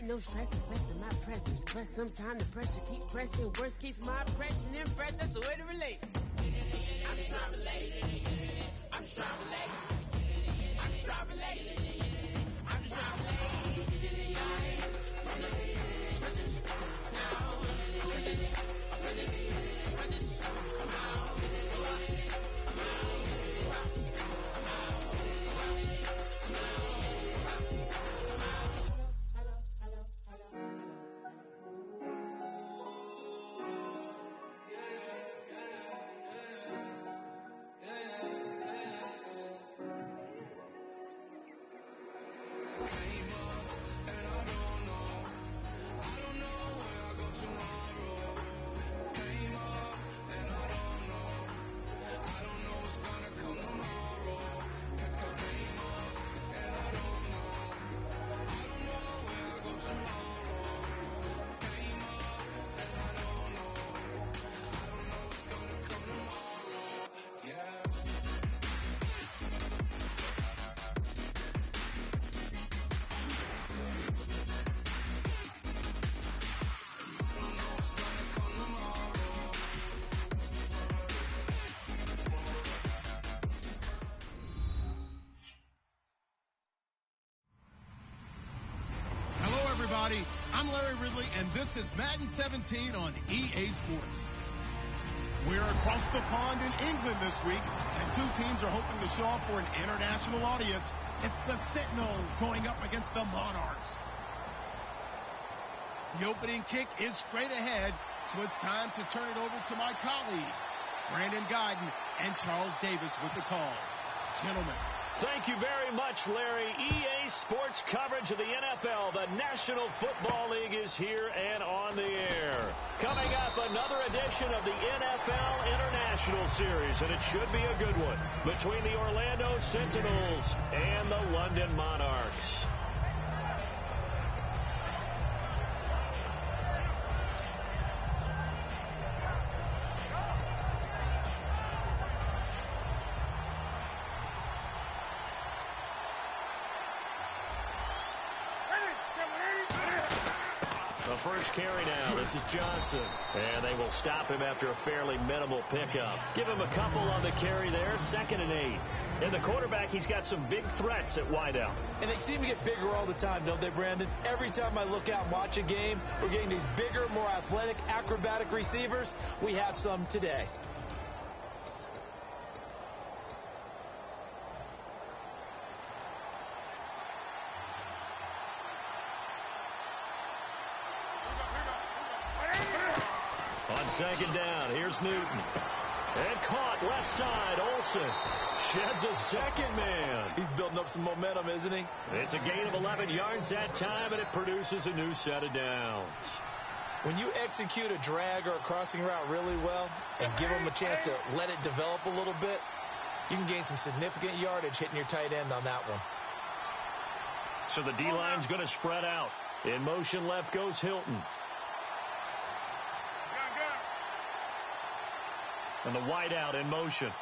Ain't no stress affecting my presence, but sometimes the pressure keep pressing. Worst keeps my impression impressed. That's the way to relate. I'm just trying to relate. I'm just trying to relate. I'm just trying to relate. I'm just trying to relate. I'm Larry Ridley, and this is Madden 17 on EA Sports. We're across the pond in England this week, and two teams are hoping to show up for an international audience. It's the Sentinels going up against the Monarchs. The opening kick is straight ahead, so it's time to turn it over to my colleagues, Brandon Guyton and Charles Davis with the call. Gentlemen. Thank you very much, Larry. EA Sports coverage of the NFL. The National Football League is here and on the air. Coming up, another edition of the NFL International Series, and it should be a good one, between the Orlando Sentinels and the London Monarchs. First carry now. This is Johnson. And they will stop him after a fairly minimal pickup. Give him a couple on the carry there. 2nd and 8. And the quarterback, he's got some big threats at wideout. And they seem to get bigger all the time, don't they, Brandon? Every time I look out and watch a game, we're getting these bigger, more athletic, acrobatic receivers. We have some today. Second down. Here's Newton. And caught left side. Olsen sheds a second man. He's building up some momentum, isn't he? It's a gain of 11 yards that time, and it produces a new set of downs. When you execute a drag or a crossing route really well and give them a chance to let it develop a little bit, you can gain some significant yardage hitting your tight end on that one. So the D-line's going to spread out. In motion left goes Hilton. And the wideout in motion.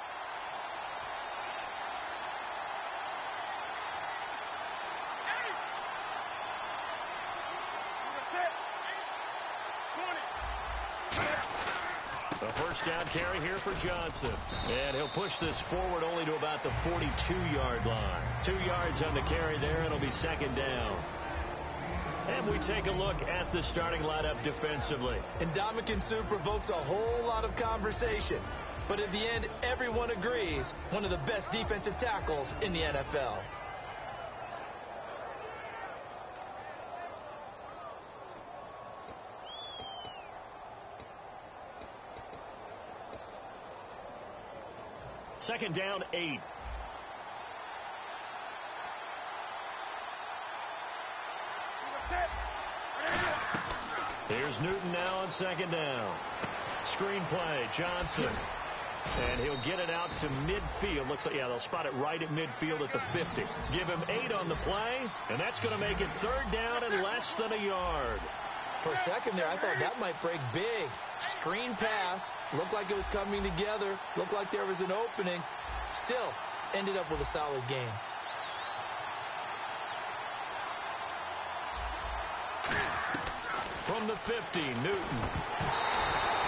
The first down carry here for Johnson. And he'll push this forward only to about the 42-yard line. 2 yards on the carry there, and it'll be second down. And we take a look at the starting lineup defensively. Ndamukong Suh provokes a whole lot of conversation. But at the end, everyone agrees, one of the best defensive tackles in the NFL. Second down, 8. Here's Newton now on second down. Screen play, Johnson. And he'll get it out to midfield. Looks like, yeah, they'll spot it right at midfield at the 50. Give him 8 on the play, and that's going to make it third down and less than a yard. For a second there, I thought that might break big. Screen pass. Looked like it was coming together. Looked like there was an opening. Still, ended up with a solid game. from the 50, Newton.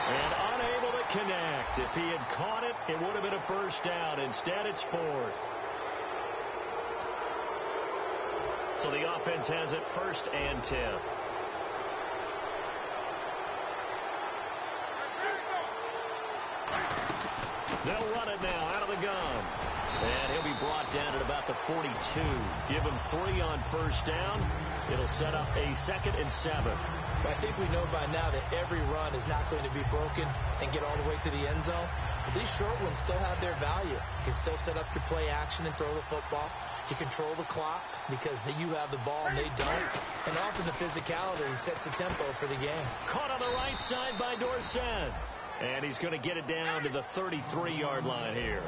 And unable to connect. If he had caught it, it would have been a first down. Instead, it's fourth. So the offense has it 1st and 10. They'll run it now out of the gun. And he'll be brought down at about the 42. Give him 3 on first down. It'll set up a 2nd and 7. I think we know by now that every run is not going to be broken and get all the way to the end zone. But these short ones still have their value. You can still set up your play action and throw the football. You control the clock because you have the ball and they don't. And often the physicality sets the tempo for the game. Caught on the right side by Dorsett. And he's going to get it down to the 33-yard line here.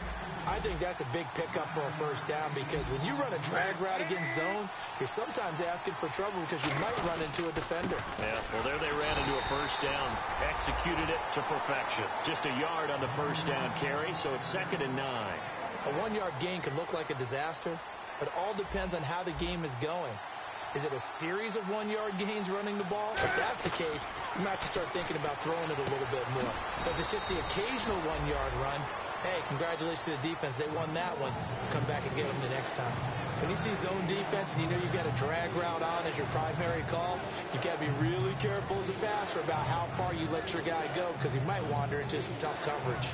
I think that's a big pickup for a first down because when you run a drag route against zone, you're sometimes asking for trouble because you might run into a defender. Yeah, well, there they ran into a first down. Executed it to perfection. Just a yard on the first down carry, so it's 2nd and 9. A 1-yard gain could look like a disaster, but it all depends on how the game is going. Is it a series of 1-yard gains running the ball? If that's the case, you might have to start thinking about throwing it a little bit more. But if it's just the occasional 1-yard run, hey, congratulations to the defense. They won that one. Come back and get them the next time. When you see zone defense and you know you've got a drag route on as your primary call, you've got to be really careful as a passer about how far you let your guy go because he might wander into some tough coverage.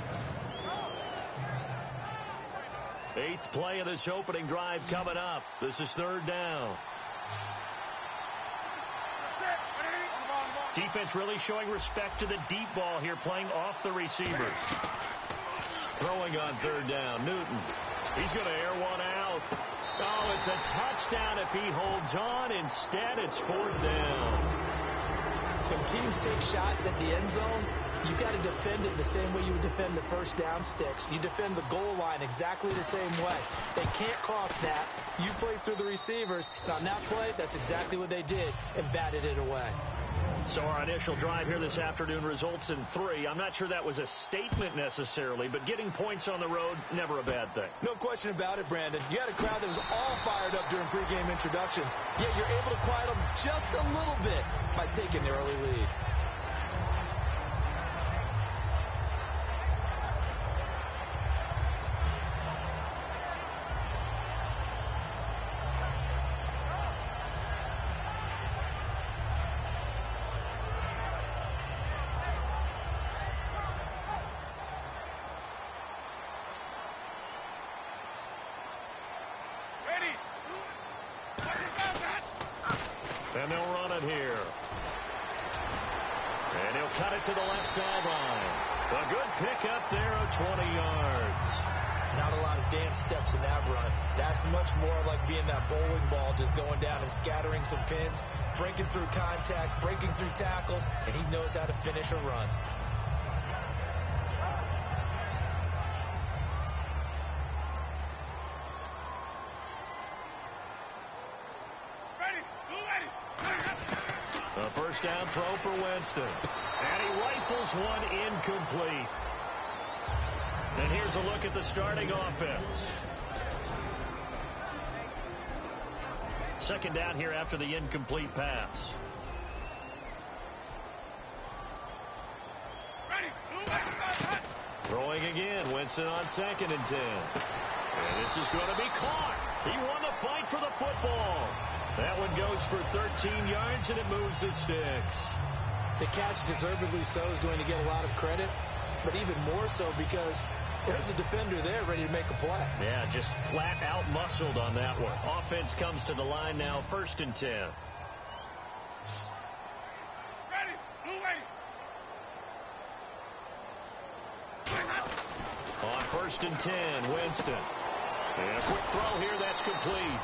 8th play of this opening drive coming up. This is 3rd down. Defense really showing respect to the deep ball here, playing off the receivers. Throwing on 3rd down, Newton. He's going to air one out. Oh, it's a touchdown if he holds on. Instead, it's 4th down. When teams take shots at the end zone, you've got to defend it the same way you would defend the first down sticks. You defend the goal line exactly the same way. They can't cross that. You play through the receivers. And on that play, that's exactly what they did and batted it away. So our initial drive here this afternoon results in 3. I'm not sure that was a statement necessarily, but getting points on the road, never a bad thing. No question about it, Brandon. You had a crowd that was all fired up during pregame introductions, yet you're able to quiet them just a little bit by taking the early lead. And they'll run it here. And he'll cut it to the left sideline. A good pickup there of 20 yards. Not a lot of dance steps in that run. That's much more like being that bowling ball, just going down and scattering some pins, breaking through contact, breaking through tackles, and he knows how to finish a run. A first down throw for Winston. And he rifles one incomplete. And here's a look at the starting offense. 2nd down here after the incomplete pass. Throwing again. Winston on 2nd and 10. And this is going to be caught. He won the fight for the football. That one goes for 13 yards, and it moves the sticks. The catch, deservedly so, is going to get a lot of credit, but even more so because there's a defender there ready to make a play. Yeah, just flat out muscled on that one. Offense comes to the line now, 1st and 10. On 1st and 10, Winston. And a quick throw here, that's complete.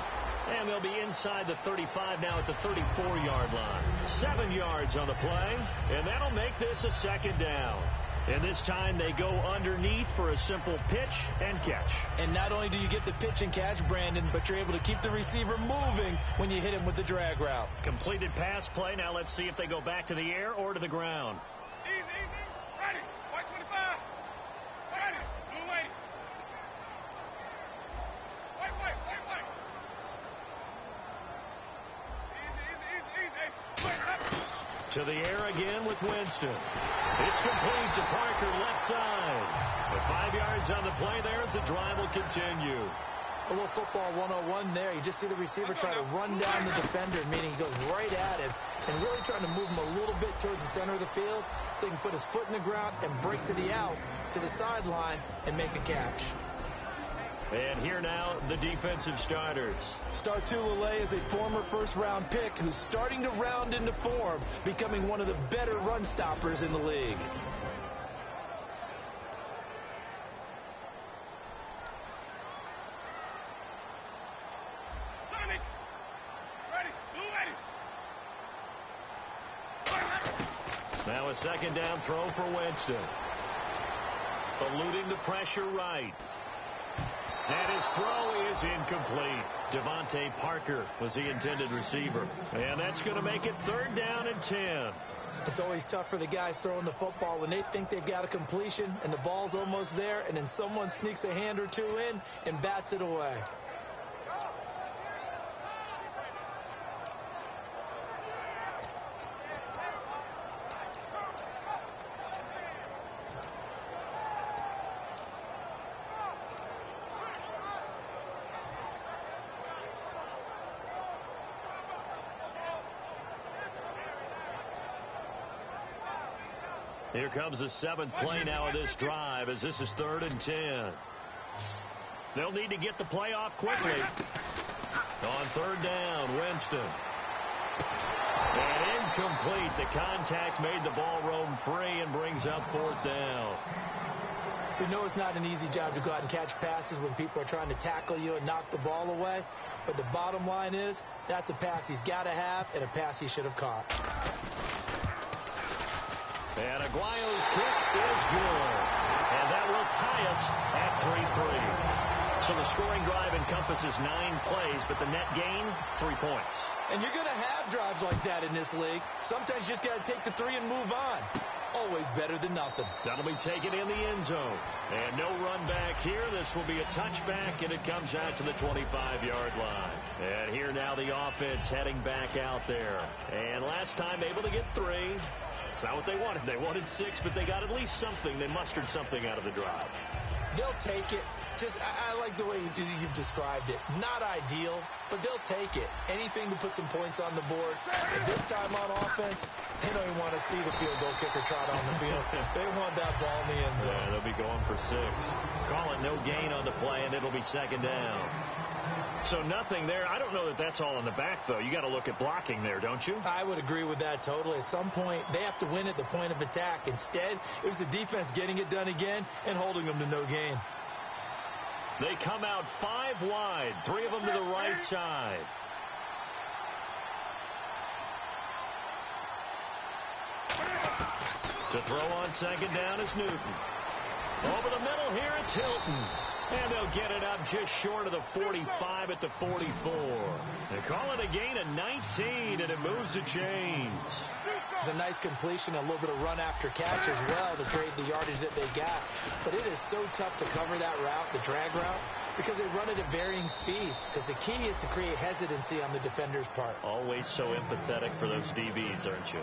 And they'll be inside the 35 now at the 34-yard line. 7 yards on the play, and that'll make this a 2nd down. And this time they go underneath for a simple pitch and catch. And not only do you get the pitch and catch, Brandon, but you're able to keep the receiver moving when you hit him with the drag route. Completed pass play. Now let's see if they go back to the air or to the ground. Easy. Ready. White 25. Ready. Blue 80. White. Easy. White up. To the air again with Winston. It's complete to Parker, left side. With 5 yards on the play there as the drive will continue. A little football 101 there. You just see the receiver try to run down the defender, meaning he goes right at him and really trying to move him a little bit towards the center of the field so he can put his foot in the ground and break to the out, to the sideline, and make a catch. And here now, the defensive starters. Startulele is a former first-round pick who's starting to round into form, becoming one of the better run stoppers in the league. Now a second down throw for Winston. Eluding the pressure right. And his throw is incomplete. Devontae Parker was the intended receiver. And that's going to make it 3rd down and 10. It's always tough for the guys throwing the football when they think they've got a completion and the ball's almost there, and then someone sneaks a hand or two in and bats it away. Here comes the 7th play now of this drive as this is 3rd and 10. They'll need to get the play off quickly. On 3rd down, Winston. And incomplete. The contact made the ball roam free and brings up 4th down. We know it's not an easy job to go out and catch passes when people are trying to tackle you and knock the ball away. But the bottom line is that's a pass he's got to have and a pass he should have caught. And Aguayo's kick is good. And that will tie us at 3-3. So the scoring drive encompasses 9 plays, but the net gain, 3 points. And you're going to have drives like that in this league. Sometimes you just got to take the 3 and move on. Always better than nothing. That'll be taken in the end zone. And no run back here. This will be a touchback, and it comes out to the 25-yard line. And here now the offense heading back out there. And last time able to get 3. It's not what they wanted. They wanted 6, but they got at least something. They mustered something out of the drive. They'll take it. I like the way you've described it. Not ideal, but they'll take it. Anything to put some points on the board. And this time on offense, they don't even want to see the field goal kicker trot on the field. They want that ball in the end zone. Yeah, they'll be going for 6. Call it no gain on the play, and it'll be 2nd down. So nothing there. I don't know that that's all in the back, though. You got to look at blocking there, don't you? I would agree with that totally. At some point, they have to win at the point of attack. Instead, it was the defense getting it done again and holding them to no gain. They come out 5 wide, 3 of them to the right side. To throw on 2nd down is Newton. Over the middle here, it's Hilton. And they'll get it up just short of the 45 at the 44. They call it a gain of 19, and it moves the chains. It's a nice completion, a little bit of run after catch as well to create the yardage that they got. But it is so tough to cover that route, the drag route, because they run it at varying speeds. Because the key is to create hesitancy on the defender's part. Always so empathetic for those DBs, aren't you?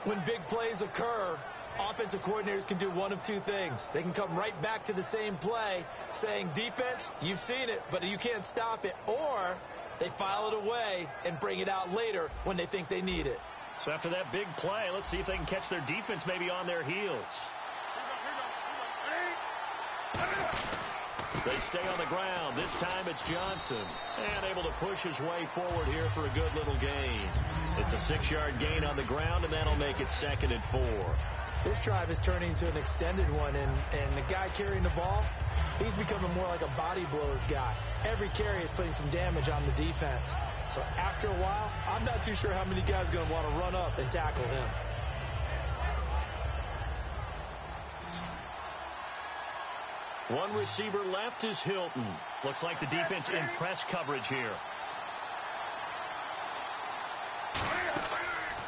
When big plays occur, offensive coordinators can do one of 2 things. They can come right back to the same play saying, defense, you've seen it, but you can't stop it. Or they file it away and bring it out later when they think they need it. So after that big play, let's see if they can catch their defense maybe on their heels. They stay on the ground. This time it's Johnson. And able to push his way forward here for a good little gain. It's a 6-yard gain on the ground, and that'll make it 2nd and 4. This drive is turning into an extended one, and the guy carrying the ball, he's becoming more like a body blows guy. Every carry is putting some damage on the defense. So after a while, I'm not too sure how many guys are going to want to run up and tackle him. One receiver left is Hilton. Looks like the defense in press coverage here.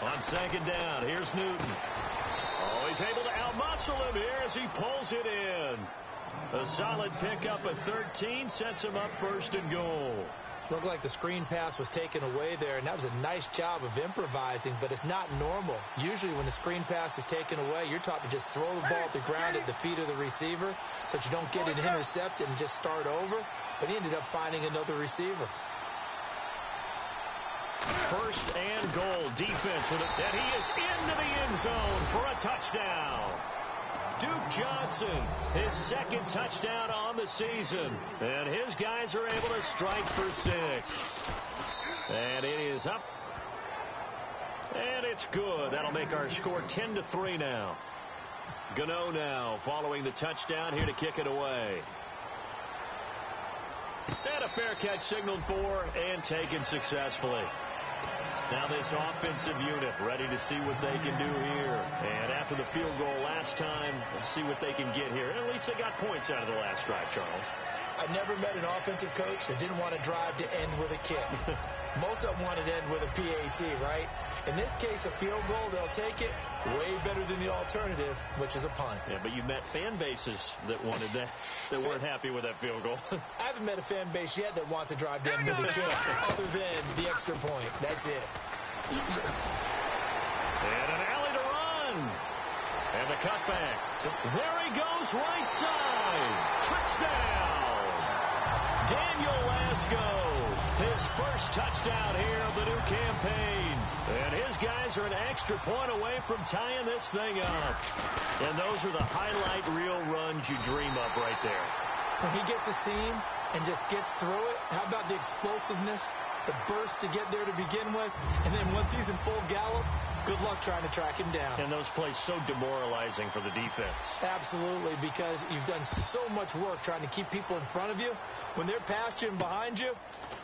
On 2nd down, here's Newton. Oh, he's able to outmuscle him here as he pulls it in. A solid pickup at 13 sets him up 1st and goal. Looked like the screen pass was taken away there, and that was a nice job of improvising, but it's not normal. Usually when the screen pass is taken away, you're taught to just throw the ball at the ground at the feet of the receiver so that you don't get it intercepted and just start over, but he ended up finding another receiver. First and goal, defense with it, and he is into the end zone for a touchdown. Duke Johnson, his second touchdown on the season, and his guys are able to strike for 6. And it is up, and it's good. That'll make our score 10-3 now. Gano now following the touchdown here to kick it away. And a fair catch signaled for and taken successfully. Now this offensive unit ready to see what they can do here. And after the field goal last time, let's see what they can get here. And at least they got points out of the last drive, Charles. I've never met an offensive coach that didn't want to drive to end with a kick. Most of them want to end with a PAT, right? In this case, a field goal, they'll take it. Way better than the alternative, which is a punt. Yeah, but you met fan bases that wanted that, that weren't happy with that field goal. I haven't met a fan base yet that wants to drive to end with a kick other than the extra point. That's it. And an alley to run. And the cutback. There he goes, right side. Touchdown. Daniel Lasco, his first touchdown here of the new campaign. And his guys are an extra point away from tying this thing up. And those are the highlight reel runs you dream of right there. When he gets a seam and just gets through it, how about the explosiveness, the burst to get there to begin with, and then once he's in full gallop, good luck trying to track him down. And those plays so demoralizing for the defense. Absolutely, because you've done so much work trying to keep people in front of you. When they're past you and behind you,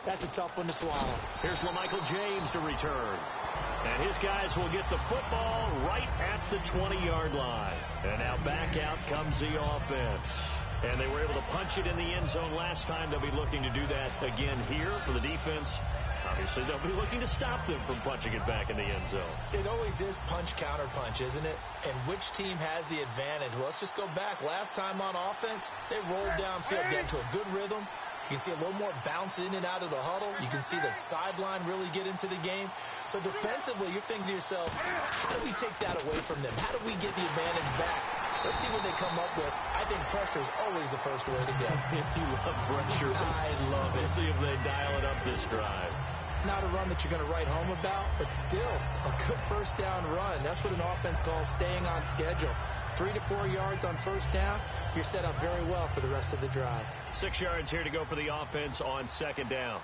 that's a tough one to swallow. Here's LaMichael James to return. And his guys will get the football right at the 20-yard line. And now back out comes the offense. And they were able to punch it in the end zone last time. They'll be looking to do that again here for the defense. Obviously, they'll be looking to stop them from punching it back in the end zone. It always is punch, counter punch, isn't it? And which team has the advantage? Well, let's just go back. Last time on offense, they rolled downfield, got into a good rhythm. You can see a little more bounce in and out of the huddle. You can see the sideline really get into the game. So defensively, you're thinking to yourself, how do we take that away from them? How do we get the advantage back? Let's see what they come up with. I think pressure is always the first way to go. You love pressure. I love it. Let's see if they dial it up this drive. Not a run that you're going to write home about, but still a good first down run. That's what an offense calls staying on schedule. 3 to 4 yards on first down, you're set up very well for the rest of the drive. 6 yards here to go for the offense on second down.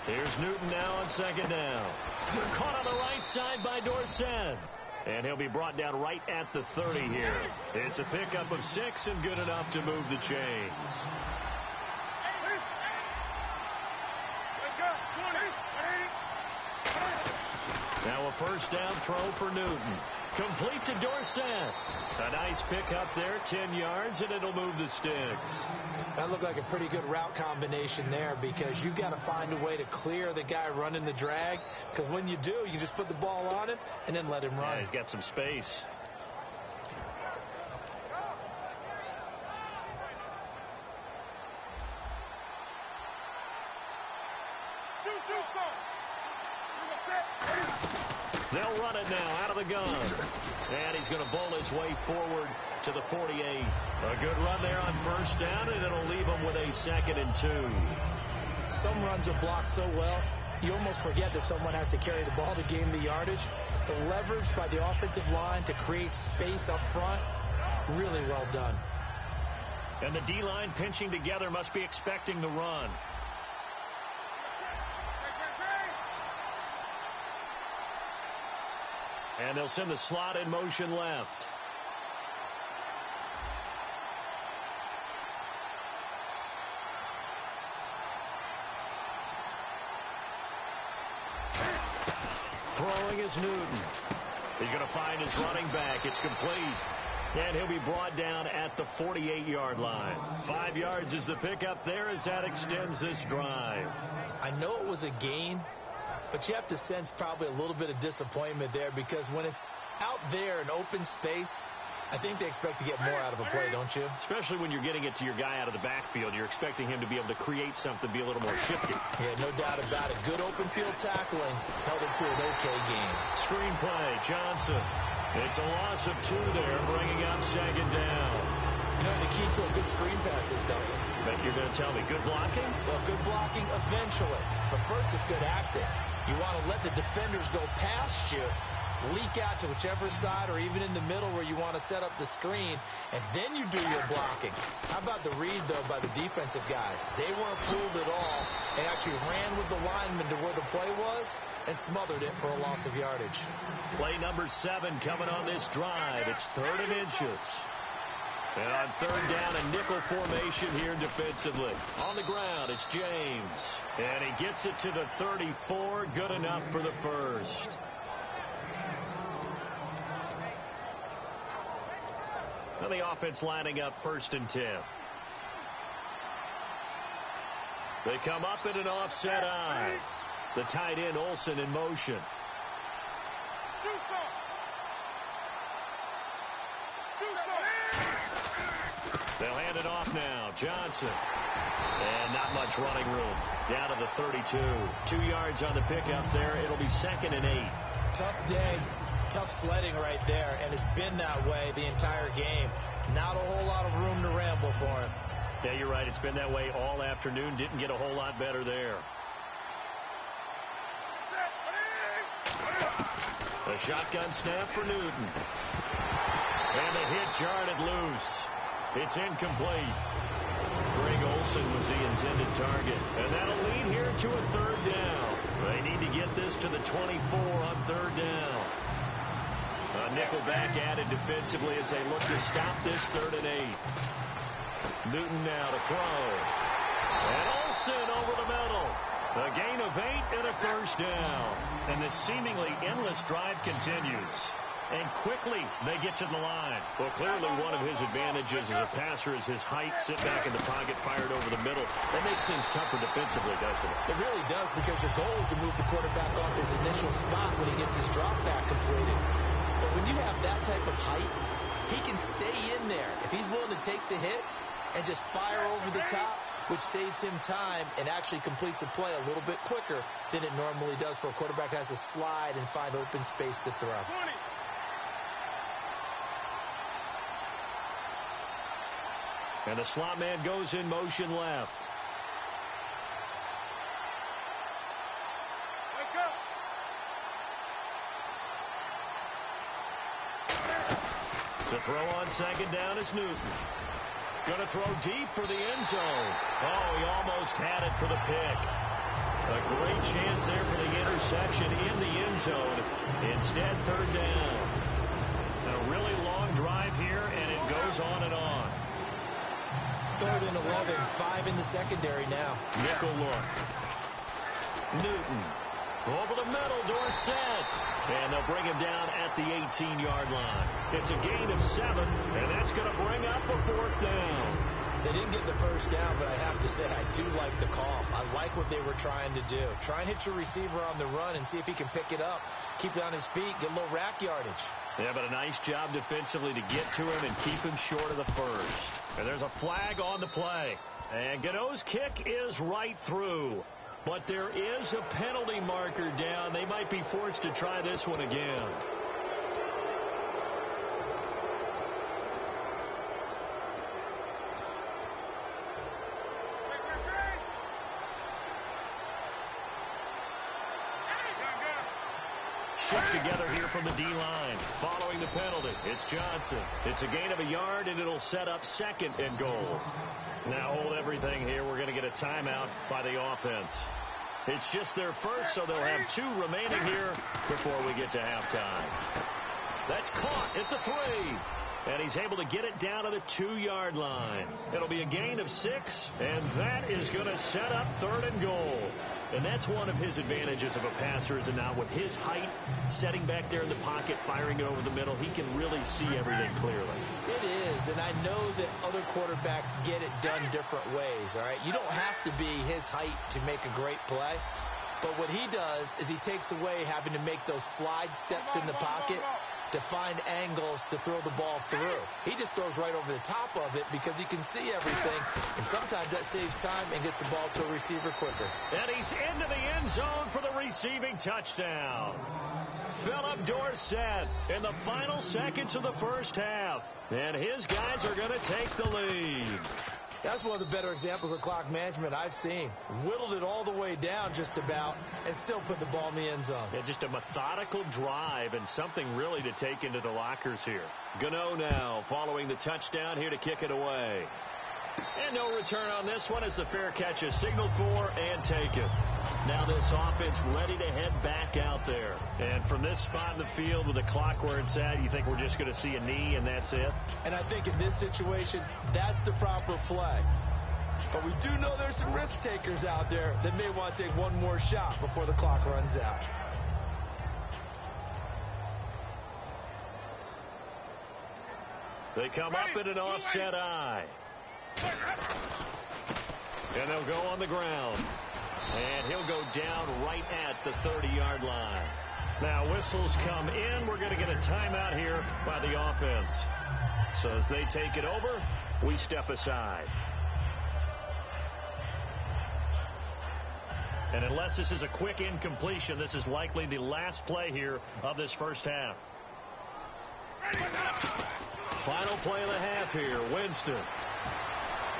Here's Newton now on second down. Caught on the right side by Dorsett. And he'll be brought down right at the 30 here. It's a pickup of 6 and good enough to move the chains. Now a first down throw for Newton. Complete to Dorsett. A nice pickup there, 10 yards, and it'll move the sticks. That looked like a pretty good route combination there because you've got to find a way to clear the guy running the drag, because when you do, you just put the ball on him and then let him run. Yeah, he's got some space. They'll run it now out of the gun. And he's going to bowl his way forward to the 48. A good run there on first down, and it'll leave him with a 2nd and 2. Some runs are blocked so well, you almost forget that someone has to carry the ball to gain the yardage. The leverage by the offensive line to create space up front, really well done. And the D-line pinching together must be expecting the run. And they'll send the slot in motion left. Throwing is Newton. He's going to find his running back. It's complete. And he'll be brought down at the 48-yard line. 5 yards is the pickup there as that extends this drive. I know it was a gain, but you have to sense probably a little bit of disappointment there, because when it's out there in open space, I think they expect to get more out of a play, don't you? Especially when you're getting it to your guy out of the backfield. You're expecting him to be able to create something, be a little more shifty. Yeah, no doubt about it. Good open field tackling. Held it to an okay game. Screen play, Johnson. It's a loss of 2 there, bringing up second down. You know the key to a good screen pass is, don't you? Bet you're going to tell me good blocking? Well, good blocking eventually. But first is good acting. You want to let the defenders go past you, leak out to whichever side or even in the middle where you want to set up the screen, and then you do your blocking. How about the read, though, by the defensive guys? They weren't fooled at all and actually ran with the lineman to where the play was and smothered it for a loss of yardage. Play number 7 coming on this drive. It's 3rd and inches. And on 3rd down, a nickel formation here defensively. On the ground, it's James. And he gets it to the 34. Good enough for the first. And the offense lining up 1st and 10. They come up in an offset eye. The tight end, Olsen, in motion. They'll hand it off now. Johnson. And not much running room. Down to the 32. 2 yards on the pickup there. It'll be 2nd and 8. Tough day. Tough sledding right there, and it's been that way the entire game. Not a whole lot of room to ramble for him. Yeah, you're right. It's been that way all afternoon. Didn't get a whole lot better there. A shotgun snap for Newton. And the hit jarred it loose. It's incomplete. Greg Olsen was the intended target. And that'll lead here to a 3rd down. They need to get this to the 24 on 3rd down. A nickel back added defensively as they look to stop this 3rd and 8. Newton now to throw. And Olsen over the middle. A gain of 8 and a 1st down. And the seemingly endless drive continues. And quickly they get to the line. Well, clearly one of his advantages as a passer is his height. Sit back in the pocket, fired over the middle. That makes things tougher defensively, doesn't it? It really does, because your goal is to move the quarterback off his initial spot when he gets his drop back completed. But when you have that type of height, he can stay in there if he's willing to take the hits and just fire over the top, which saves him time and actually completes a play a little bit quicker than it normally does for a quarterback who has to slide and find open space to throw. 20. And the slot man goes in motion left. Wake up. To throw on 2nd down is Newton. Going to throw deep for the end zone. Oh, he almost had it for the pick. A great chance there for the interception in the end zone. Instead, 3rd down. And a really long drive here, and it goes on and on. 3rd and 11, 5 in the secondary now. Nickel look. Newton. Over the middle, Dorsett. And they'll bring him down at the 18-yard line. It's a gain of 7, and that's going to bring up a 4th down. They didn't get the 1st down, but I have to say I do like the call. I like what they were trying to do. Try and hit your receiver on the run and see if he can pick it up, keep it on his feet, get a little rack yardage. Yeah, but a nice job defensively to get to him and keep him short of the 1st. And there's a flag on the play. And Gano's kick is right through. But there is a penalty marker down. They might be forced to try this one again. Shift together here from the D-line. Following the penalty, it's Johnson. It's a gain of a yard, and it'll set up 2nd and goal. Now hold everything here. We're going to get a timeout by the offense. It's just their first, so they'll have 2 remaining here before we get to halftime. That's caught at the 3. And he's able to get it down to the 2-yard line. It'll be a gain of 6, and that is going to set up 3rd and goal. And that's one of his advantages of a passer, is that now with his height, setting back there in the pocket, firing it over the middle, he can really see everything clearly. It is, and I know that other quarterbacks get it done different ways, all right? You don't have to be his height to make a great play. But what he does is he takes away having to make those slide steps in the pocket to find angles to throw the ball through. He just throws right over the top of it because he can see everything, and sometimes that saves time and gets the ball to a receiver quicker. And he's into the end zone for the receiving touchdown. Philip Dorsett in the final seconds of the first half. And his guys are going to take the lead. That's one of the better examples of clock management I've seen. Whittled it all the way down just about and still put the ball in the end zone. Yeah, just a methodical drive and something really to take into the lockers here. Gano now following the touchdown here to kick it away. And no return on this one as the fair catch is signaled for and taken. Now this offense ready to head back out there. And from this spot in the field with the clock where it's at, you think we're just going to see a knee and that's it? And I think in this situation, that's the proper play. But we do know there's some risk takers out there that may want to take one more shot before the clock runs out. They come up in an offset eye. And they'll go on the ground. And he'll go down right at the 30-yard line. Now whistles come in. We're going to get a timeout here by the offense. So as they take it over, we step aside. And unless this is a quick incompletion, this is likely the last play here of this first half. Final play of the half here. Winston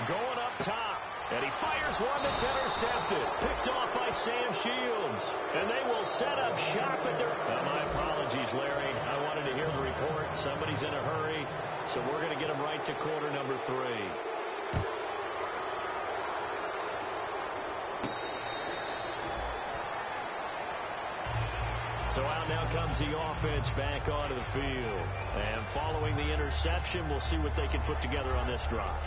going up top. And he fires one that's intercepted. Picked off by Sam Shields. And they will set up shop at their... my apologies, Larry. I wanted to hear the report. Somebody's in a hurry. So we're going to get him right to quarter number 3. So out now comes the offense back onto the field. And following the interception, we'll see what they can put together on this drive.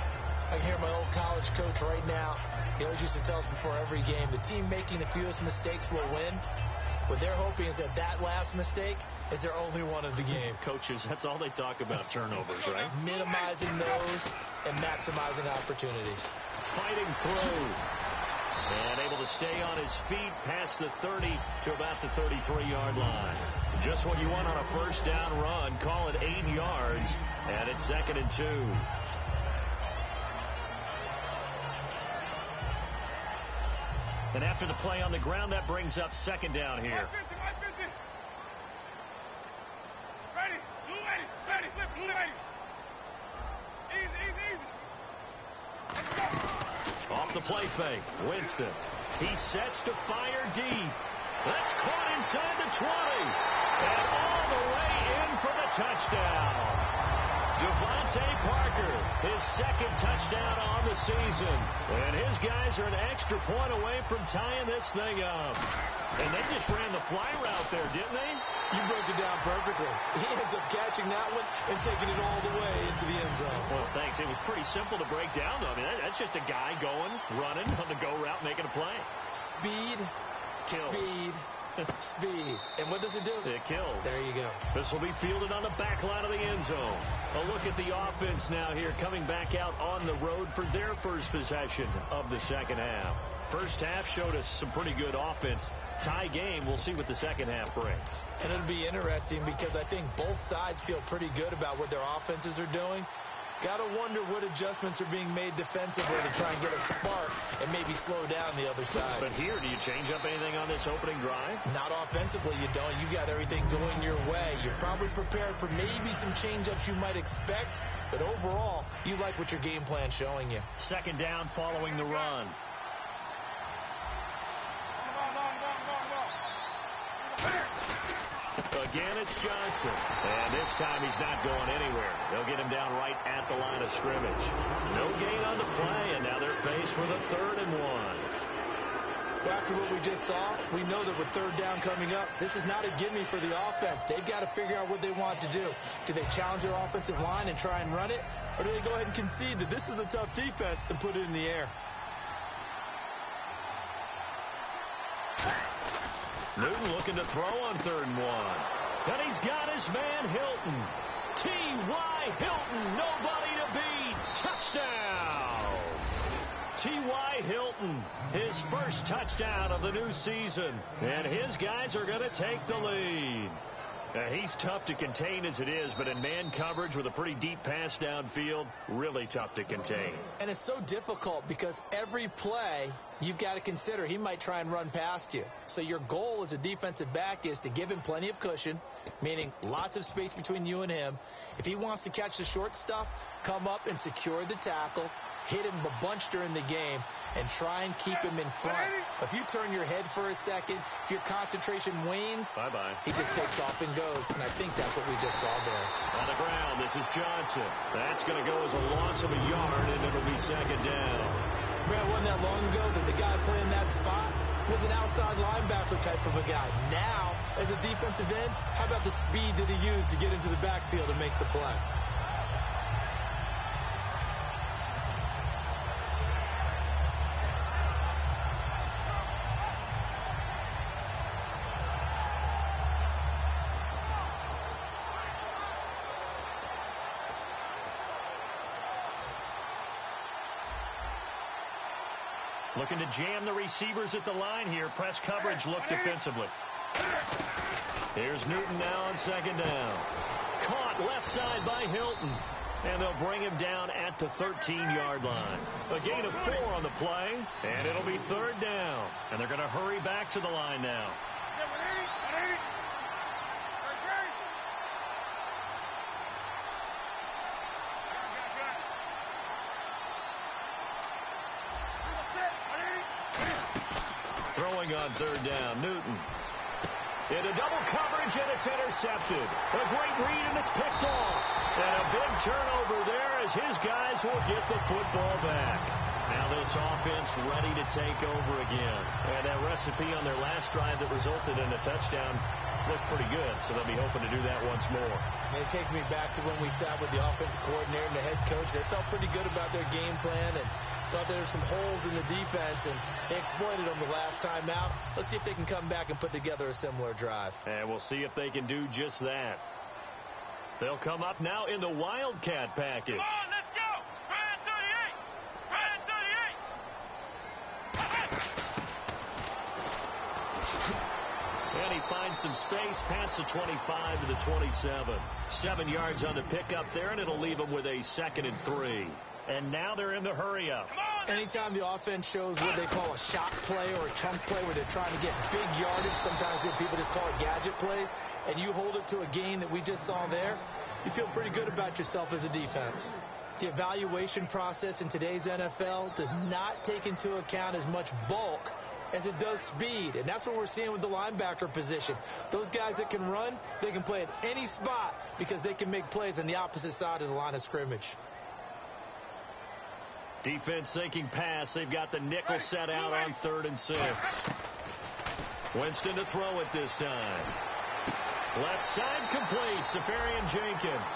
I can hear my old college coach right now. He always used to tell us before every game, the team making the fewest mistakes will win. What they're hoping is that that last mistake is their only one of the game. Coaches, that's all they talk about, turnovers, right? Minimizing those and maximizing opportunities. Fighting through. And able to stay on his feet past the 30 to about the 33-yard line. Just what you want on a first down run. Call it 8 yards. And it's 2nd and 2. And after the play on the ground, that brings up 2nd down here. Off the play fake, Winston. He sets to fire deep. That's caught inside the 20. And all the way in for the touchdown. Devontae Parker, his 2nd touchdown on the season. And his guys are an extra point away from tying this thing up. And they just ran the fly route there, didn't they? You broke it down perfectly. He ends up catching that one and taking it all the way into the end zone. Well, thanks. It was pretty simple to break down, though. I mean, that's just a guy going, running on the go route, making a play. Speed, kills. Speed, speed. And what does it do? It kills. There you go. This will be fielded on the back line of the end zone. A look at the offense now here, coming back out on the road for their first possession of the second half. First half showed us some pretty good offense. Tie game. We'll see what the second half brings. And it'll be interesting because I think both sides feel pretty good about what their offenses are doing. Got to wonder what adjustments are being made defensively to try and get a spark and maybe slow down the other side. But here, do you change up anything on this opening drive? Not offensively, you don't. You got everything going your way. You're probably prepared for maybe some change-ups you might expect, but overall, you like what your game plan's showing you. 2nd down following the run. Again, it's Johnson. And this time he's not going anywhere. They'll get him down right at the line of scrimmage. No gain on the play, and now they're faced with a 3rd and 1. Well, after what we just saw, we know that with 3rd down coming up, this is not a gimme for the offense. They've got to figure out what they want to do. Do they challenge their offensive line and try and run it? Or do they go ahead and concede that this is a tough defense and put it in the air? Newton looking to throw on 3rd and 1. And he's got his man Hilton. T.Y. Hilton, nobody to beat. Touchdown. T.Y. Hilton, his first touchdown of the new season. And his guys are going to take the lead. He's tough to contain as it is, but in man coverage with a pretty deep pass downfield, really tough to contain. And it's so difficult because every play you've got to consider he might try and run past you. So your goal as a defensive back is to give him plenty of cushion, meaning lots of space between you and him. If he wants to catch the short stuff, come up and secure the tackle, hit him a bunch during the game, and try and keep him in front. If you turn your head for a second, if your concentration wanes, bye-bye. He just takes off and goes, and I think that's what we just saw there. On the ground, this is Johnson. That's going to go as a loss of a yard, and it'll be second down. Brad, wasn't that long ago that the guy playing that spot was an outside linebacker type of a guy. Now, as a defensive end, how about the speed that he used to get into the backfield and make the play? Looking to jam the receivers at the line here. Press coverage look defensively. Here's Newton now on second down. Caught left side by Hilton. And they'll bring him down at the 13-yard line. A gain of 4 on the play, and it'll be third down. And they're going to hurry back to the line now. Throwing on third down, Newton. Into double coverage, and it's intercepted. A great read, and it's picked off. And a big turnover there as his guys will get the football back. Now this offense ready to take over again. And that recipe on their last drive that resulted in a touchdown looks pretty good, so they'll be hoping to do that once more. And it takes me back to when we sat with the offensive coordinator and the head coach. They felt pretty good about their game plan and thought there were some holes in the defense, and they exploited them the last time out. Let's see if they can come back and put together a similar drive. And we'll see if they can do just that. They'll come up now in the Wildcat package. Come on, let's go! Ryan 38! Ryan 38! And he finds some space past the 25 to the 27. 7 yards on the pickup there, and it'll leave him with a 2nd and 3. And now they're in the hurry-up. Anytime the offense shows what they call a shot play or a chunk play where they're trying to get big yardage, sometimes people just call it gadget plays, and you hold it to a gain that we just saw there, you feel pretty good about yourself as a defense. The evaluation process in today's NFL does not take into account as much bulk as it does speed, and that's what we're seeing with the linebacker position. Those guys that can run, they can play at any spot because they can make plays on the opposite side of the line of scrimmage. Defense sinking pass. They've got the nickel set out on 3rd and 6. Winston to throw it this time. Left side complete. Safarian Jenkins.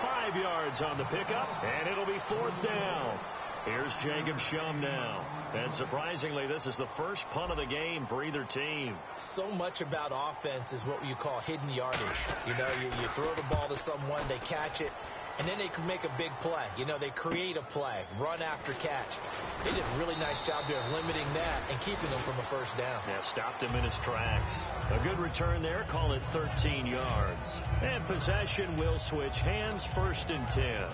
5 yards on the pickup, and it'll be 4th down. Here's Jacob Shum now. And surprisingly, this is the first punt of the game for either team. So much about offense is what you call hidden yardage. You know, you throw the ball to someone, they catch it, and then they can make a big play. You know, they create a play, run after catch. They did a really nice job there of limiting that and keeping them from a first down. Yeah, stopped him in his tracks. A good return there, call it 13 yards. And possession will switch hands, 1st and 10.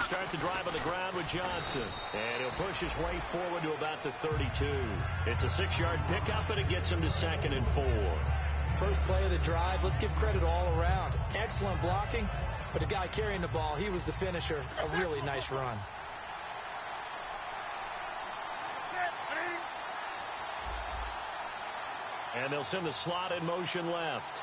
Start the drive on the ground with Johnson. And he'll push his way forward to about the 32. It's a 6-yard pickup, and it gets him to 2nd and 4. First play of the drive, let's give credit all around. Excellent blocking, but the guy carrying the ball, he was the finisher. A really nice run. And they'll send the slot in motion left.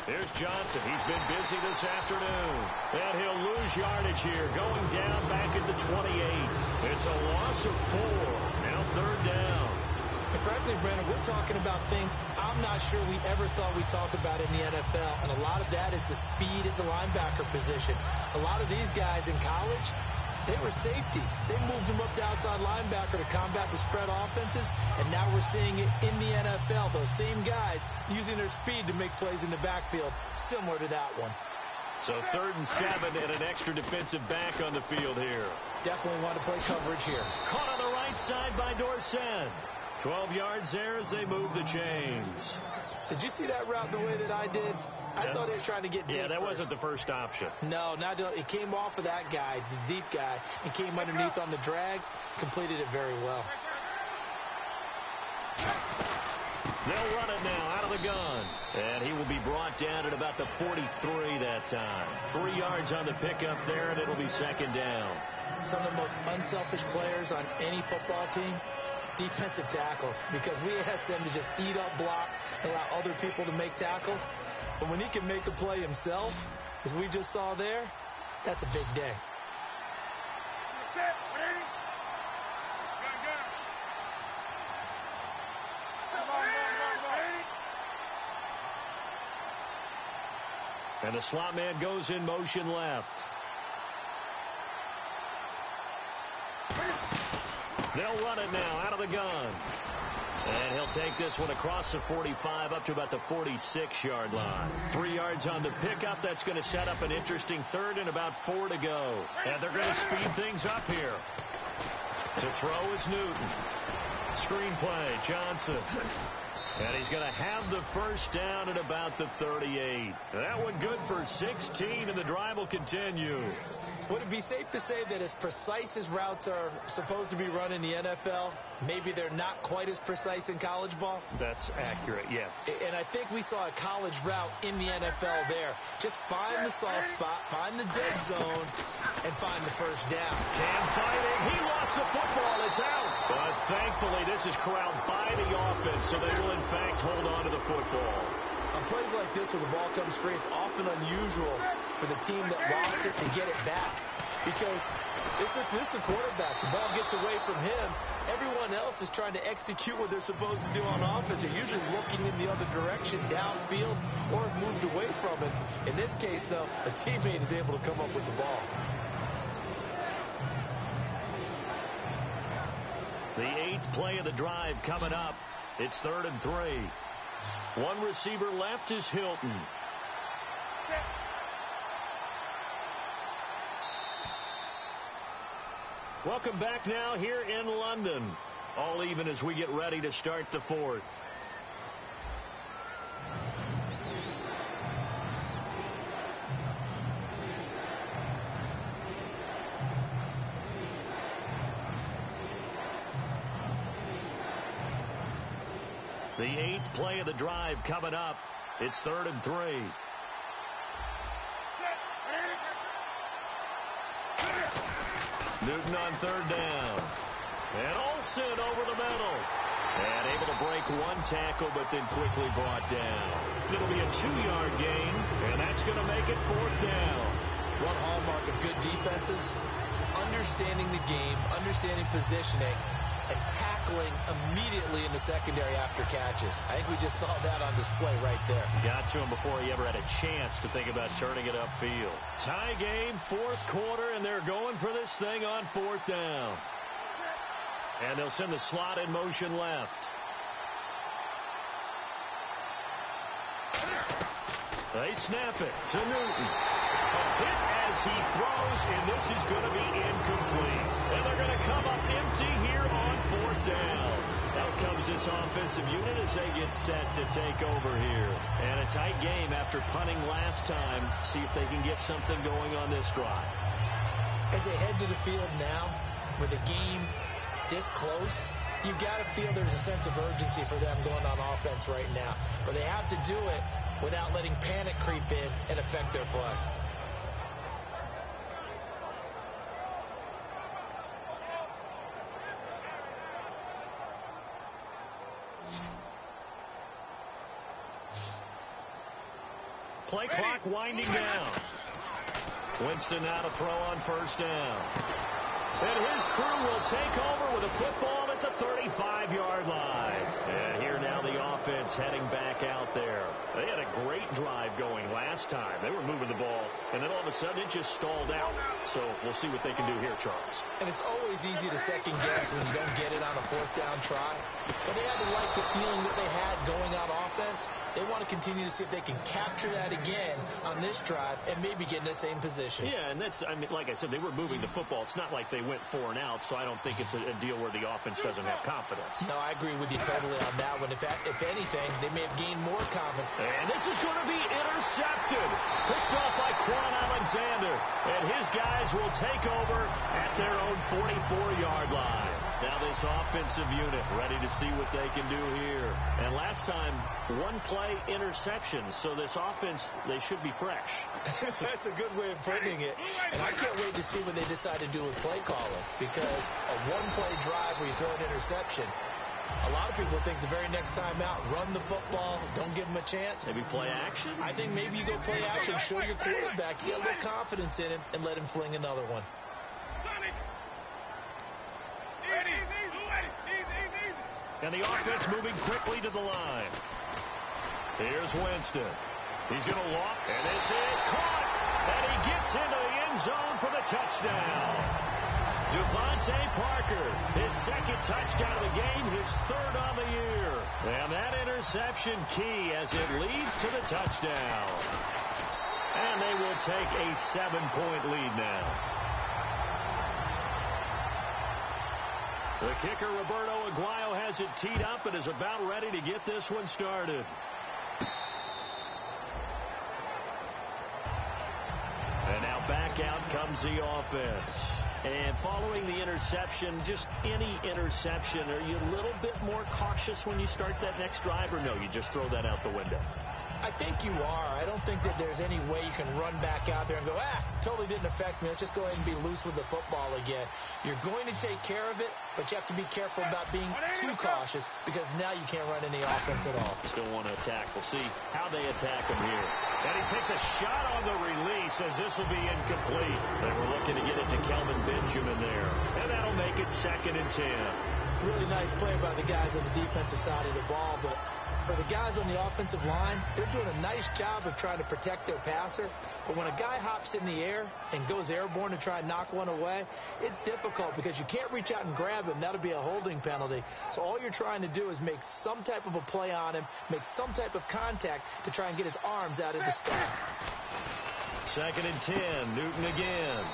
Here's Johnson. He's been busy this afternoon. And he'll lose yardage here, going down back at the 28. It's a loss of 4. Now 3rd down. And frankly, Brandon, we're talking about things I'm not sure we ever thought we'd talk about in the NFL. And a lot of that is the speed at the linebacker position. A lot of these guys in college, They were safeties. They moved them up to outside linebacker to combat the spread offenses, and now we're seeing it in the NFL. Those same guys using their speed to make plays in the backfield, similar to that one. So 3rd and 7 and an extra defensive back on the field here. Definitely want to play coverage here. Caught on the right side by Dorsett. 12 yards there as they move the chains. Did you see that route the way that I did? I thought he was trying to get deep. Yeah, that first. wasn't the first option. No, it came off of that guy, the deep guy, and came underneath on the drag. Completed it very well. They'll run it now out of the gun. And he will be brought down at about the 43 that time. 3 yards on the pickup there, and it'll be 2nd down. Some of the most unselfish players on any football team, defensive tackles, because we ask them to just eat up blocks and allow other people to make tackles. But when he can make a play himself, as we just saw there, that's a big day. And the slot man goes in motion left. They'll run it now out of the gun. And he'll take this one across the 45 up to about the 46-yard line. 3 yards on the pickup. That's going to set up an interesting 3rd and about 4 to go. And they're going to speed things up here. To throw is Newton. Screen play, Johnson. And he's going to have the 1st down at about the 38. That one good for 16, and the drive will continue. Would it be safe to say that as precise as routes are supposed to be run in the NFL, maybe they're not quite as precise in college ball? That's accurate, yeah. And I think we saw a college route in the NFL there. Just find the soft spot, find the dead zone, and find the 1st down. Cam fighting. He lost the football. It's out. But thankfully, this is corralled by the offense, so they will, in fact, hold on to the football. On plays like this where the ball comes free, it's often unusual for the team that lost it to get it back. Because this is the quarterback. The ball gets away from him. Everyone else is trying to execute what they're supposed to do on offense. They're usually looking in the other direction, downfield, or have moved away from it. In this case, though, a teammate is able to come up with the ball. The 8th play of the drive coming up. It's 3rd and 3. One receiver left is Hilton. Welcome back now here in London. All even as we get ready to start the 4th. The 8th play of the drive coming up. It's 3rd and 3. Newton on 3rd down. And Olsen over the middle. And able to break one tackle, but then quickly brought down. It'll be a 2-yard gain, and that's going to make it 4th down. One hallmark of good defenses is understanding the game, understanding positioning, and tackling immediately in the secondary after catches. I think we just saw that on display right there. Got to him before he ever had a chance to think about turning it upfield. Tie game, 4th quarter, and they're going for this thing on 4th down. And they'll send the slot in motion left. They snap it to Newton. A hit as he throws, and this is going to be incomplete. And they're going to come up empty here on 4th down. Out comes this offensive unit as they get set to take over here. And a tight game after punting last time. See if they can get something going on this drive. As they head to the field now, with the game this close, you've got to feel there's a sense of urgency for them going on offense right now. But they have to do it without letting panic creep in and affect their play. Play clock winding down. Winston now to throw on 1st down. And his crew will take over with a football at at the 35-yard line. And here now the offense heading back out there. They had a great drive going last time. They were moving the ball, and then all of a sudden it just stalled out. So we'll see what they can do here, Charles. And it's always easy to second guess when you don't get it on a fourth down try. But they had to like the feeling that they had going on offense. They want to continue to see if they can capture that again on this drive and maybe get in the same position. Yeah, and that's, I mean, like I said, they were moving the football. It's not like they went 4 and out, so I don't think it's a deal where the offense doesn't have confidence. No, I agree with you totally on that one. If anything, they may have gained more confidence. And this is going to be intercepted. Picked off by Quan Alexander. And his guys will take over at their own 44-yard line. Now this offensive unit ready to see what they can do here. And last time, one-play interceptions. So this offense, they should be fresh. That's a good way of putting it. And I can't wait to see what they decide to do with play calling. Because a one-play drive where you throw an interception, a lot of people think the very next time out, run the football, don't give them a chance. Maybe play action? I think maybe you go play action, show your quarterback, you get a little confidence in him, and let him fling another one. And the offense moving quickly to the line. Here's Winston. He's going to walk, and this is caught. And he gets into the end zone for the touchdown. Devontae Parker, his second touchdown of the game, his third on the year. And that interception key as it leads to the touchdown. And they will take a 7-point lead now. The kicker, Roberto Aguayo, has it teed up and is about ready to get this one started. And now back out comes the offense. And following the interception, just any interception, are you a little bit more cautious when you start that next drive, or no, you just throw that out the window? I think you are. I don't think that there's any way you can run back out there and go, totally didn't affect me. Let's just go ahead and be loose with the football again. You're going to take care of it, but you have to be careful about being too cautious because now you can't run any offense at all. Still want to attack. We'll see how they attack him here. And he takes a shot on the release as this will be incomplete. They were looking to get it to Kelvin Benjamin there. And that'll make it 2nd and 10. Really nice play by the guys on the defensive side of the ball, but for the guys on the offensive line, they're doing a nice job of trying to protect their passer. But when a guy hops in the air and goes airborne to try and knock one away, it's difficult because you can't reach out and grab him. That'll be a holding penalty. So all you're trying to do is make some type of a play on him, make some type of contact to try and get his arms out of the sky. 2nd and 10. Newton again.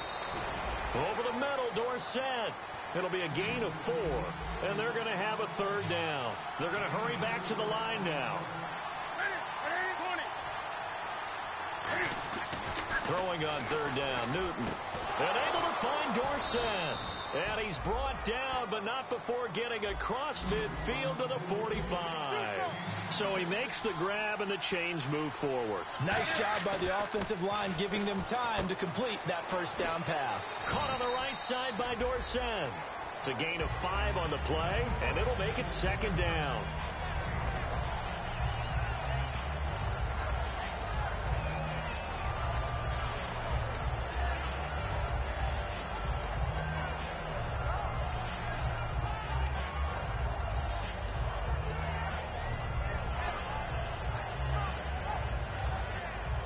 Over the middle, Dorsett. It'll be a gain of 4, and they're going to have a 3rd down. They're going to hurry back to the line now. Throwing on 3rd down, Newton. And able to find Dorsett. And he's brought down, but not before getting across midfield to the 45. So he makes the grab, and the chains move forward. Nice job by the offensive line, giving them time to complete that first down pass. Caught on the right side by Dorsett. It's a gain of 5 on the play, and it'll make it 2nd down.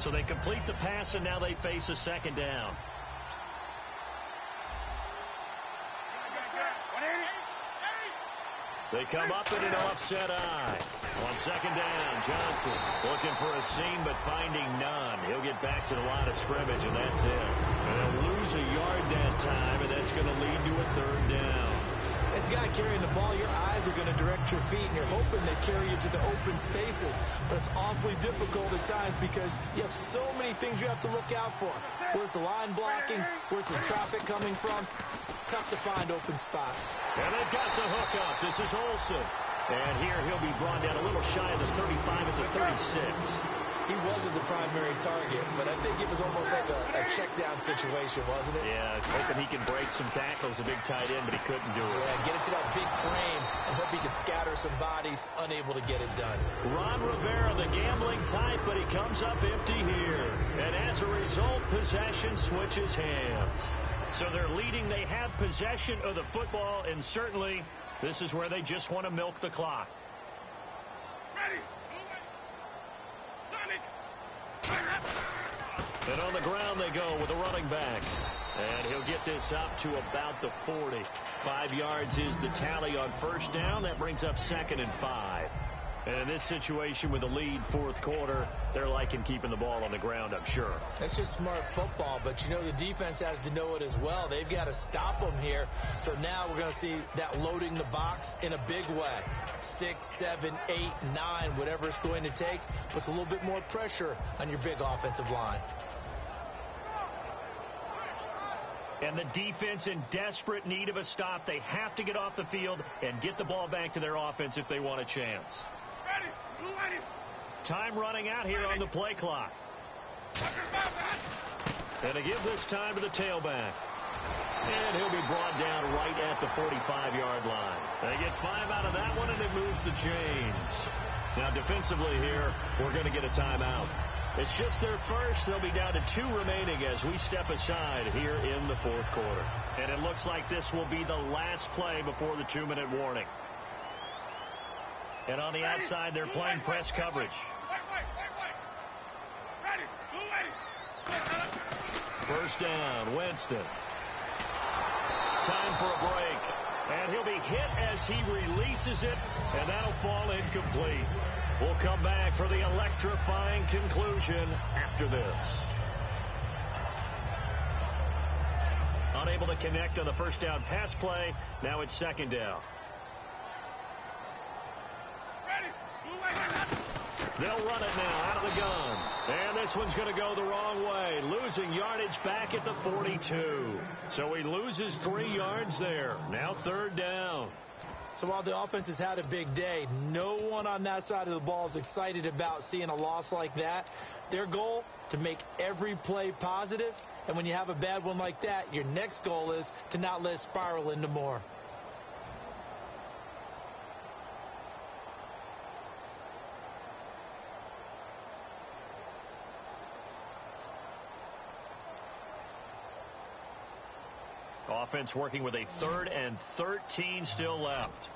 So they complete the pass, and now they face a 2nd down. They come up in an offset eye. On 2nd down, Johnson looking for a seam, but finding none. He'll get back to the line of scrimmage, and that's it. And they'll lose a yard that time, and that's going to lead to a 3rd down. As a guy carrying the ball, your eyes are going to direct your feet, and you're hoping they carry you to the open spaces. But it's awfully difficult at times because you have so many things you have to look out for. Where's the line blocking? Where's the traffic coming from? Tough to find open spots. And they've got the hook up. This is Olsen. And here he'll be brought down a little shy of the 35 at the 36. He wasn't the primary target, but I think it was almost like a check-down situation, wasn't it? Yeah, hoping he can break some tackles, a big tight end, but he couldn't do it. Yeah, get it to that big frame and hope he can scatter some bodies, unable to get it done. Ron Rivera, the gambling type, but he comes up empty here. And as a result, possession switches hands. So they're leading. They have possession of the football, and certainly this is where they just want to milk the clock. Ready. And on the ground they go with a running back. And he'll get this up to about the 40. 5 yards is the tally on first down. That brings up 2nd and 5. And in this situation with the lead, fourth quarter, they're liking keeping the ball on the ground, I'm sure. That's just smart football, but you know the defense has to know it as well. They've got to stop them here. So now we're going to see that loading the box in a big way. 6, 7, 8, 9, whatever it's going to take, puts a little bit more pressure on your big offensive line. And the defense in desperate need of a stop. They have to get off the field and get the ball back to their offense if they want a chance. Time running out here on the play clock. And they give this time to the tailback. And he'll be brought down right at the 45-yard line. They get 5 out of that one, and it moves the chains. Now, defensively here, we're going to get a timeout. It's just their first. They'll be down to 2 remaining as we step aside here in the fourth quarter. And it looks like this will be the last play before the 2-minute warning. And on the outside, they're playing press coverage. First down, Winston. Time for a break. And he'll be hit as he releases it, and that'll fall incomplete. We'll come back for the electrifying conclusion after this. Unable to connect on the first down pass play. Now it's 2nd down. They'll run it now out of the gun. And this one's going to go the wrong way. Losing yardage back at the 42. So he loses 3 yards there. Now 3rd down. So while the offense has had a big day, no one on that side of the ball is excited about seeing a loss like that. Their goal, to make every play positive. And when you have a bad one like that, your next goal is to not let it spiral into more. Offense working with a 3rd and 13 still left.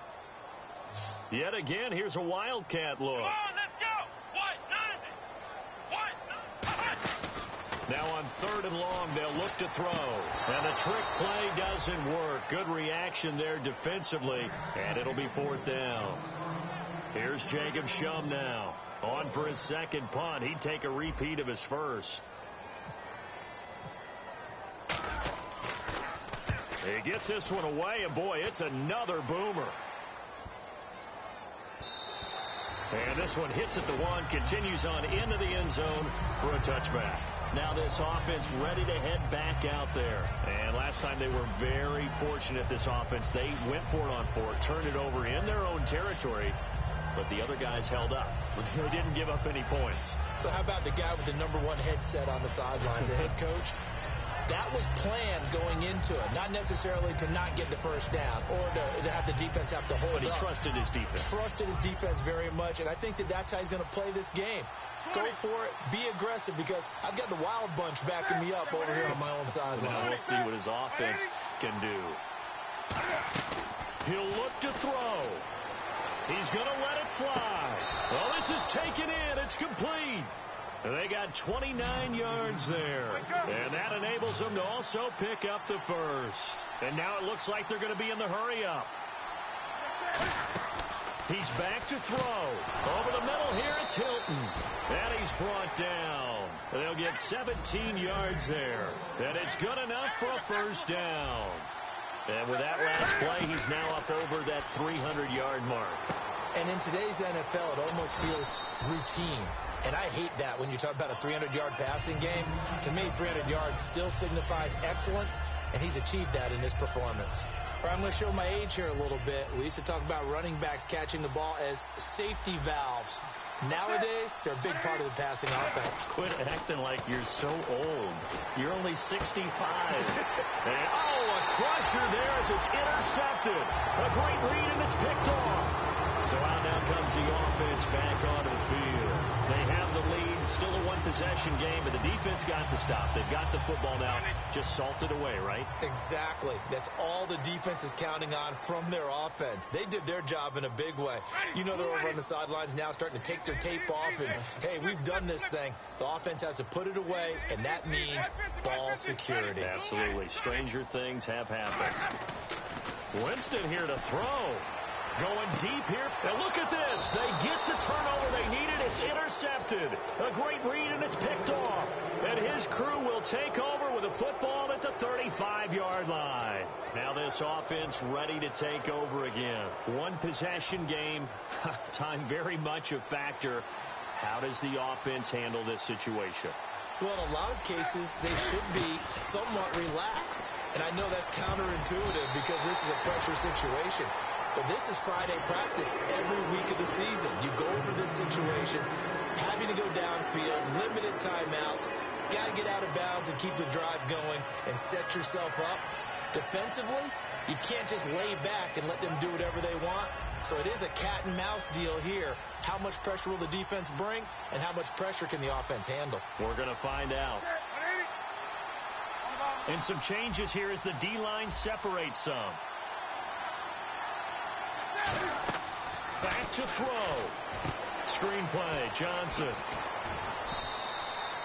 Yet again, here's a Wildcat look. Come on, let's go. Now on 3rd and long, they'll look to throw. And the trick play doesn't work. Good reaction there defensively. And it'll be 4th down. Here's Jacob Shum now. On for his 2nd punt. He'd take a repeat of his first. He gets this one away, and boy, it's another boomer. And this one hits at the 1, continues on into the end zone for a touchback. Now this offense ready to head back out there. And last time they were very fortunate, this offense. They went for it on 4, turned it over in their own territory, but the other guys held up. They didn't give up any points. So how about the guy with the #1 headset on the sidelines, the head coach? That was planned going into it, not necessarily to not get the first down or to have the defense have to hold But he up. trusted his defense. Trusted his defense very much, and I think that's how he's going to play this game. Go for it, be aggressive, because I've got the wild bunch backing me up over here on my own sideline. Now we'll see what his offense can do. He'll look to throw. He's going to let it fly. Well, this is taken in. It's complete. They got 29 yards there. And that enables them to also pick up the first. And now it looks like they're going to be in the hurry-up. He's back to throw. Over the middle here, it's Hilton. And he's brought down. They'll get 17 yards there. And it's good enough for a first down. And with that last play, he's now up over that 300-yard mark. And in today's NFL, it almost feels routine. And I hate that when you talk about a 300-yard passing game. To me, 300 yards still signifies excellence, and he's achieved that in this performance. All right, I'm going to show my age here a little bit. We used to talk about running backs catching the ball as safety valves. Nowadays, they're a big part of the passing offense. Quit acting like you're so old. You're only 65. And, a crusher there as it's intercepted. A great read, and it's picked off. So out now comes the offense back onto the field. They have the lead, still a 1 one-possession game, but the defense got the stop. They've got the football now. Just salted away, right? Exactly. That's all the defense is counting on from their offense. They did their job in a big way. You know they're over on the sidelines now starting to take their tape off and, hey, we've done this thing. The offense has to put it away, and that means ball security. Absolutely. Stranger things have happened. Winston here to throw. Going deep here. And look at this. They get the turnover they needed. It's intercepted. A great read, and it's picked off. And his crew will take over with a football at the 35-yard line. Now this offense ready to take over again. One-possession game. Time very much a factor. How does the offense handle this situation? Well, in a lot of cases, they should be somewhat relaxed. And I know that's counterintuitive because this is a pressure situation. But this is Friday practice every week of the season. You go over this situation, having to go downfield, limited timeouts, got to get out of bounds and keep the drive going and set yourself up. Defensively, you can't just lay back and let them do whatever they want. So it is a cat and mouse deal here. How much pressure will the defense bring, and how much pressure can the offense handle? We're going to find out. And some changes here as the D-line separates some. Back to throw. Screenplay, Johnson.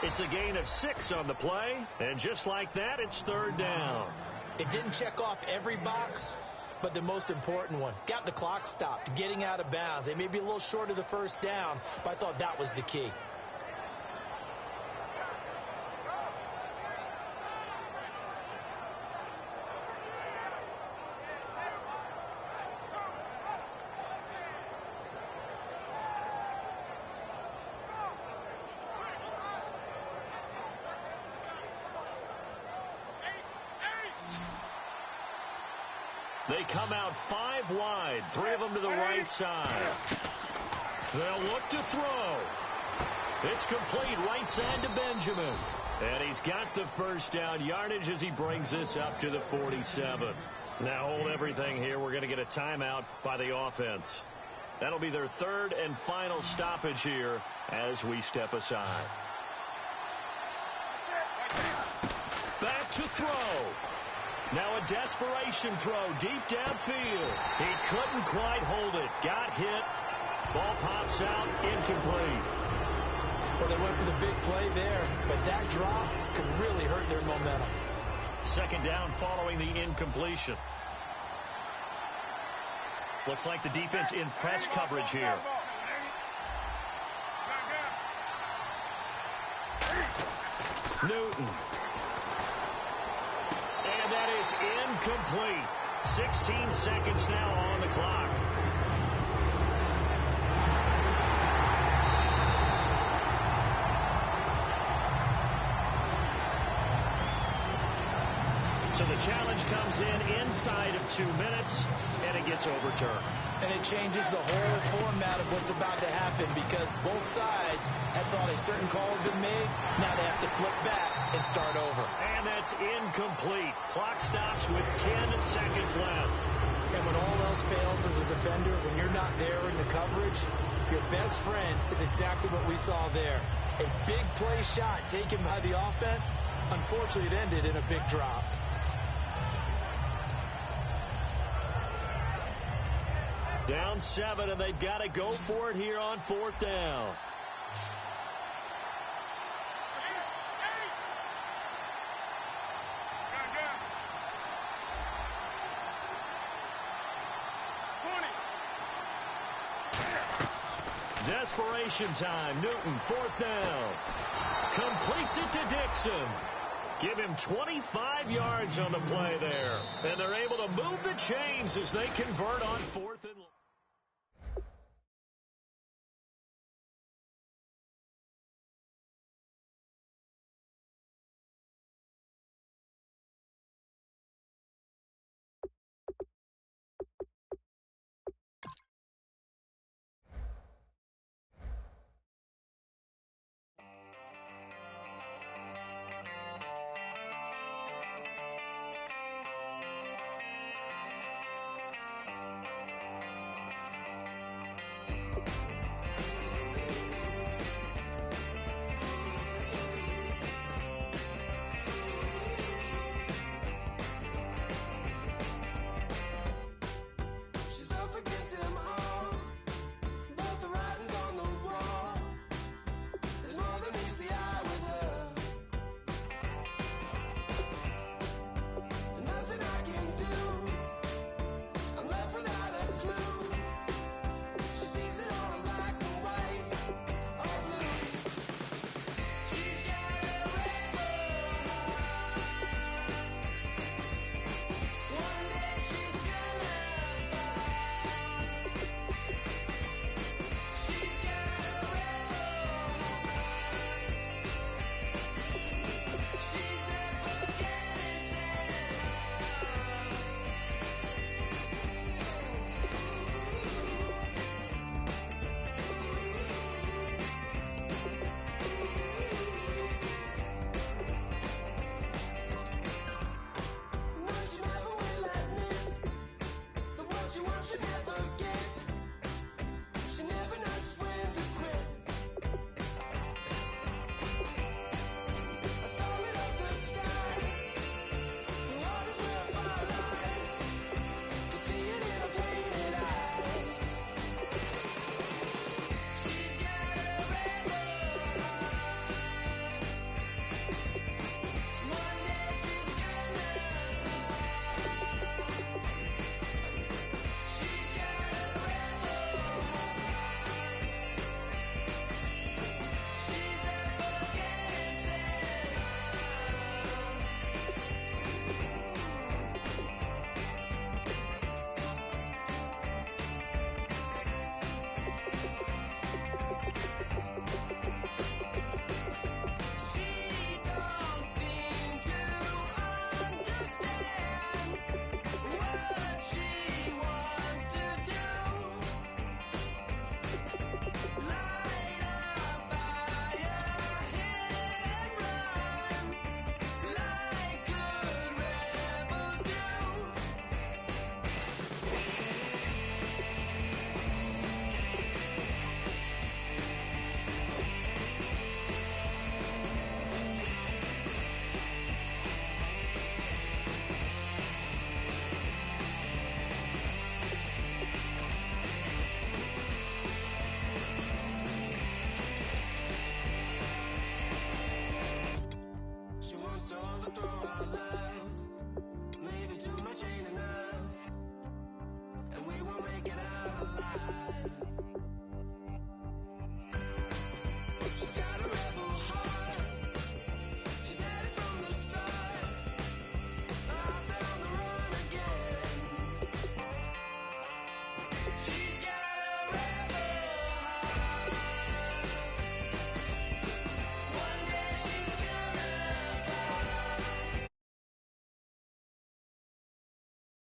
It's a gain of 6 on the play, and just like that, it's third down. It didn't check off every box, but the most important one. Got the clock stopped, getting out of bounds. They may be a little short of the first down, but I thought that was the key. They come out 5 wide, 3 of them to the right side. They'll look to throw. It's complete right side to Benjamin. And he's got the first down yardage as he brings this up to the 47. Now hold everything here. We're going to get a timeout by the offense. That'll be their third and final stoppage here as we step aside. Back to throw. Now a desperation throw deep downfield. He couldn't quite hold it. Got hit. Ball pops out. Incomplete. Well, they went for the big play there, but that drop could really hurt their momentum. Second down following the incompletion. Looks like the defense in press coverage here. Newton. And that is incomplete. 16 seconds now on the clock. So the challenge comes in inside of 2 minutes, and it gets overturned. And it changes the whole format of what's about to happen because both sides had thought a certain call had been made. Now they have to flip back and start over. And that's incomplete. Clock stops with 10 seconds left. And when all else fails as a defender, when you're not there in the coverage, your best friend is exactly what we saw there. A big play shot taken by the offense. Unfortunately, it ended in a big drop. Down 7, and they've got to go for it here on 4th down. Desperation time. Newton, 4th down. Completes it to Dixon. Give him 25 yards on the play there. And they're able to move the chains as they convert on 4th and